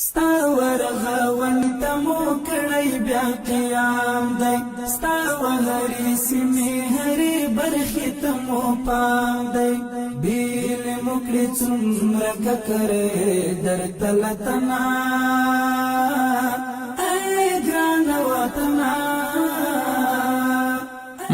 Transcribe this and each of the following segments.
ستا ورغون تمو کړی بیا قیام دی ستا وهرې سیمې هرې برخې تمو پام دی بیل مکړې څومره ککرې درته له تنا ای ګران وطنا.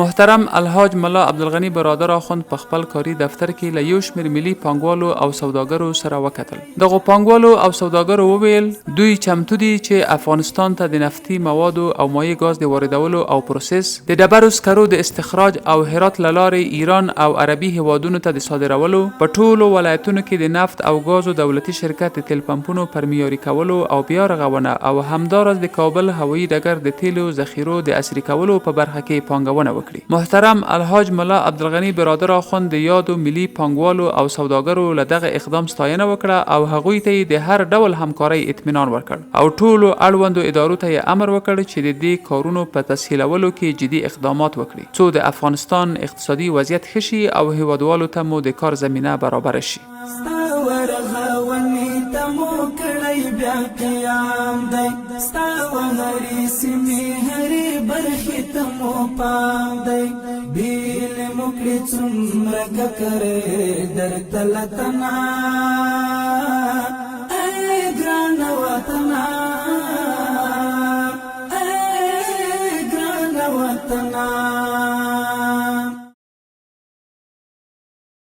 محترم الحاج ملا عبدالغنی برادر آخوند په خپل کاري دفتر کې له یو شمېر ملي پانګوالو او سوداګرو سره وکتل. دغو پانګوالو او سوداګرو وویل دوی چمتو دي چې افغانستان ته د نفتي موادو او مایع ګاز د واردولو او پروسس، د ډبرو سکرو د استخراج او هرات له لارې ایران او عربي هیوادونو ته د صادرولو، په ټولو ولایتونو کې د نفت او ګازو دولتي شرکت د تیل پمپونو پر معیاري کولو او بیا رغونه او همداراز د کابل هوایي ډګر د تیلو ذخیرو د عصري کولو په برخه کې پانګونه. محترم الحاج ملا عبدالغنی برادر آخوند د یادو ملي پانګوالو او سوداګرو له دغه اقدام ستاینه وکړه او هغوی ته د هر ډول همکارۍ اطمینان ورکړ او ټولو اړوندو ادارو ته یې امر وکړ چې د دې کارونو په تسهیلولو کې جدي اقدامات وکړي څو د افغانستان اقتصادي وضعیت ښه شي او هیوادوالو ته مو د کار زمینه برابر شي. بیا قیام دی ستا وهرې سیمې هرې برخې تمو پام دی بیل مکړې څومره ککرې درته له تنا